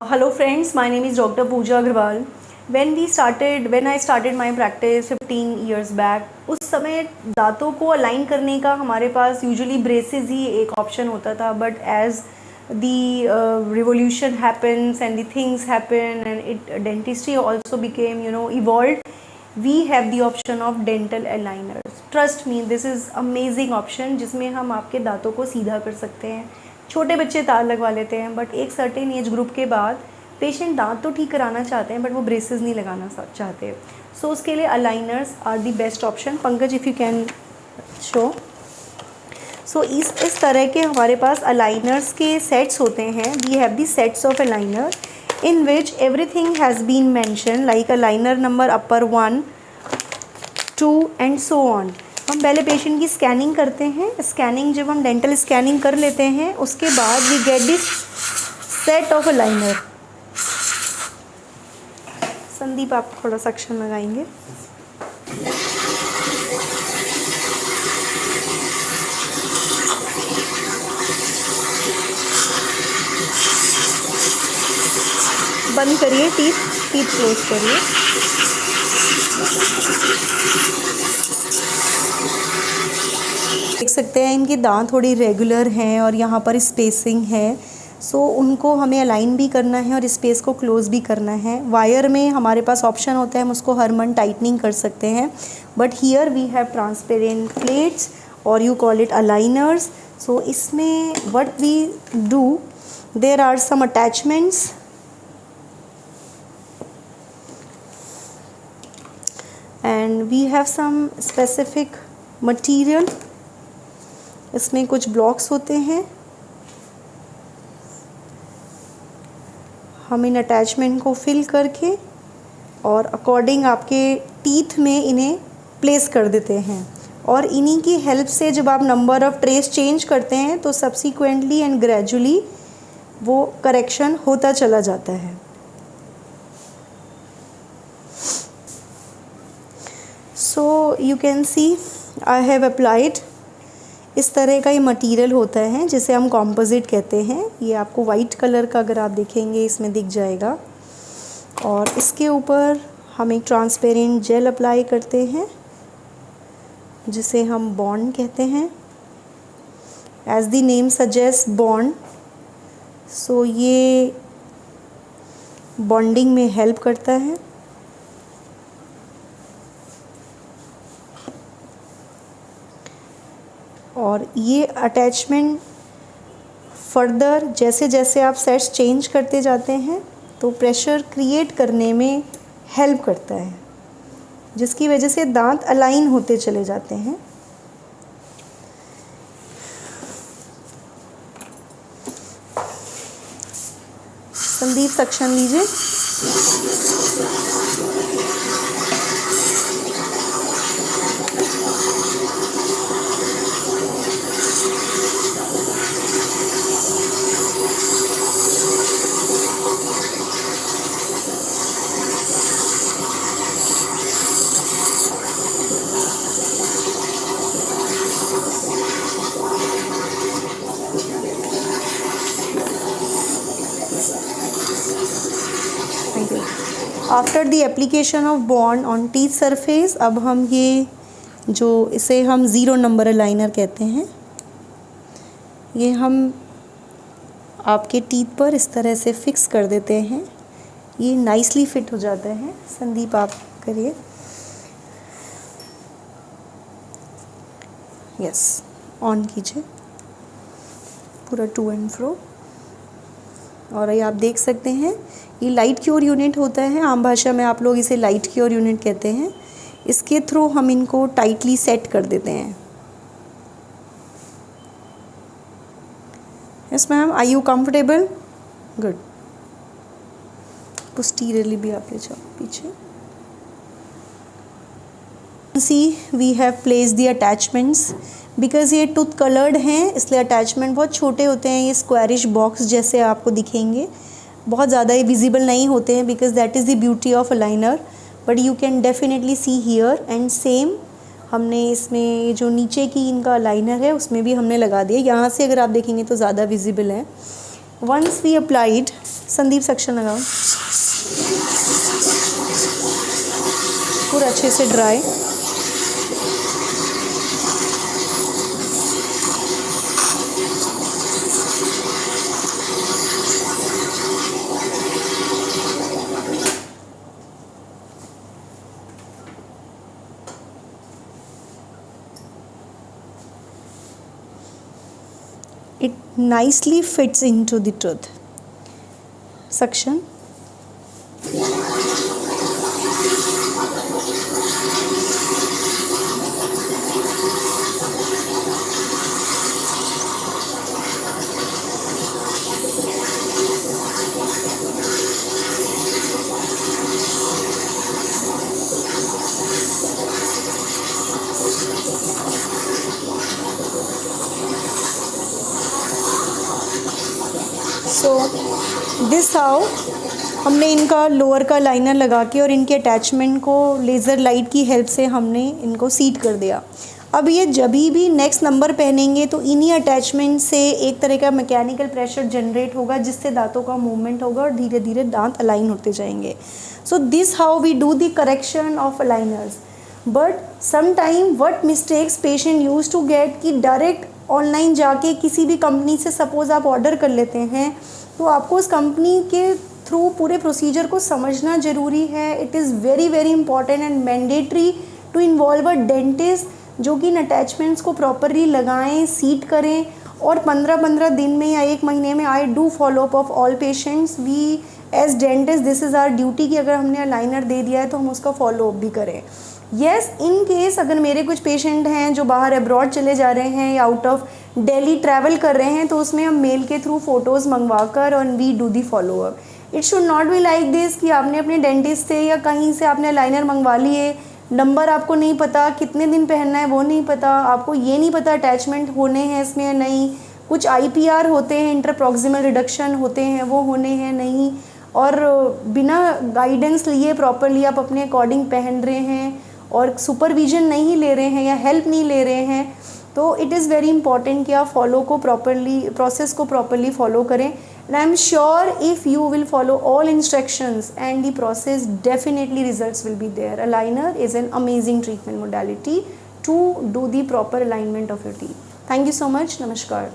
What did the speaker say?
Hello friends, my name is Dr. Pooja Agrawal. When I started my practice 15 years back, उस समय दांतों को align करने का हमारे पास यूजुअली ब्रेसेस ही एक ऑप्शन होता था. But as the revolution happens and the things happen and dentistry also became evolved, we have the option of dental aligners. Trust me, this is amazing option जिसमें हम आपके दांतों को सीधा कर सकते हैं. छोटे बच्चे तार लगवा लेते हैं, बट एक सर्टेन एज ग्रुप के बाद पेशेंट दांत तो ठीक कराना चाहते हैं बट वो ब्रेसेस नहीं लगाना चाहते. सो उसके लिए aligners are the best option. Pankaj, if you can show. So इस तरह के हमारे पास अलाइनर्स के सेट्स होते हैं. We have the sets of aligner in which everything has been mention, like aligner number upper 1, 2 and so on. हम पहले patient की स्कैनिंग करते हैं. स्कैनिंग जब हम डेंटल स्कैनिंग कर लेते हैं उसके बाद we get this set of aligner. Sandeep, आप थोड़ा सक्शन लगाएंगे. बंद करिए, टीथ क्लोज करिए. देख सकते हैं इनके दांत थोड़ी रेगुलर हैं और यहाँ पर स्पेसिंग है. सो उनको हमें अलाइन भी करना है और स्पेस को क्लोज भी करना है. वायर में हमारे पास ऑप्शन होता है, हम उसको हर मंथ टाइटनिंग कर सकते हैं. But here we have transparent plates और you call it aligners. So इसमें what we do, there are some attachments and we have some specific material. इसमें कुछ ब्लॉक्स होते हैं. हम इन अटैचमेंट को फिल करके और अकॉर्डिंग आपके टीथ में इन्हें प्लेस कर देते हैं. और इन्हीं की हेल्प से जब आप नंबर ऑफ़ ट्रेस चेंज करते हैं तो सब्सिक्वेंटली एंड ग्रेजुअली वो करेक्शन होता चला जाता है. So you can see I have applied. इस तरह का ये मटेरियल होता है जिसे हम कॉम्पोजिट कहते हैं. ये आपको वाइट कलर का अगर आप देखेंगे इसमें दिख जाएगा. और इसके ऊपर हम एक ट्रांसपेरेंट जेल अप्लाई करते हैं जिसे हम बॉन्ड कहते हैं. As the name suggest bond. So ये बॉन्डिंग में हेल्प करता है. और ये अटैचमेंट फर्दर जैसे जैसे आप सेट्स चेंज करते जाते हैं तो प्रेशर क्रिएट करने में हेल्प करता है, जिसकी वजह से दांत अलाइन होते चले जाते हैं. संदीप, सक्शन लीजिए. After the application of bond on teeth surface, अब हम ये जो इसे हम 0 नंबर अलाइनर कहते हैं, ये हम आपके टीथ पर इस तरह से फिक्स कर देते हैं. ये नाइसली फिट हो जाता है. संदीप, आप करिए. यस, ऑन कीजिए पूरा टू एंड फ्रो. और ये आप देख सकते हैं ये लाइट क्योर यूनिट होता है. आम भाषा में आप लोग इसे लाइट क्योर यूनिट कहते हैं. इसके थ्रू हम इनको टाइटली सेट कर देते हैं. Yes ma'am, are you comfortable? Good. Posteriorly भी आप ले जाओ पीछे. See we have place the attachments. Because ये टूथ कलर्ड हैं इसलिए अटैचमेंट बहुत छोटे होते हैं. ये स्क्वायरिश बॉक्स जैसे आपको दिखेंगे. बहुत ज़्यादा ये विजिबल नहीं होते हैं because that is the beauty of aligner. But you can definitely see here. And same हमने इसमें जो नीचे की इनका अलाइनर है उसमें भी हमने लगा दिया. यहाँ से अगर आप देखेंगे तो ज़्यादा विजिबल है. Once we applied, Sandeep section लगाओ, पूरा अच्छे से dry. It nicely fits into the tooth. Suction. So this how हमने इनका लोअर का लाइनर लगा के और इनके अटैचमेंट को लेज़र लाइट की हेल्प से हमने इनको सीट कर दिया। अब ये जब भी नेक्स्ट नंबर पहनेंगे तो इन्हीं अटैचमेंट से एक तरह का मैकेनिकल प्रेशर जनरेट होगा, जिससे दांतों का मूवमेंट होगा और धीरे धीरे दांत अलाइन होते जाएंगे। So this how we do the correction of aligners. But sometime what mistakes patient use to get कि डायरेक्ट ऑनलाइन जाके किसी भी कंपनी से सपोज़ आप ऑर्डर कर लेते हैं, तो आपको उस कंपनी के थ्रू पूरे प्रोसीजर को समझना ज़रूरी है। It is very very important and mandatory to involve a dentist जो कि इन अटैचमेंट्स को प्रॉपरली लगाएं, सीट करें और 15-15 दिन में या 1 महीने में I do follow up of all patients. We as dentist this is our duty कि अगर हमने अलाइनर दे दिया है तो हम उसका फॉलो अप भी करें। येस, इन केस अगर मेरे कुछ पेशेंट हैं जो बाहर अब्रॉड चले जा रहे हैं या आउट ऑफ दिल्ली ट्रैवल कर रहे हैं, तो उसमें हम मेल के थ्रू फ़ोटोज़ मंगवा कर और we do the follow up. It should not be like this कि आपने अपने डेंटिस्ट से या कहीं से आपने लाइनर मंगवा लिए, नंबर आपको नहीं पता, कितने दिन पहनना है वो नहीं पता, आपको ये नहीं पता अटैचमेंट होने हैं इसमें या नहीं, कुछ IPR होते हैं, इंटर प्रॉक्सिमल रिडक्शन होते हैं, वो होने हैं नहीं, और बिना गाइडेंस लिए प्रॉपरली आप अपने अकॉर्डिंग पहन रहे हैं और सुपरविजन नहीं ले रहे हैं या हेल्प नहीं ले रहे हैं, तो इट इज़ वेरी इंपॉर्टेंट कि आप फॉलो को प्रॉपरली, प्रोसेस को प्रॉपरली फॉलो करें। And I am sure if you will follow all instructions and the process, definitely results will be there. Aligner is an amazing treatment modality to do the proper alignment of your teeth. Thank you so much. नमस्कार।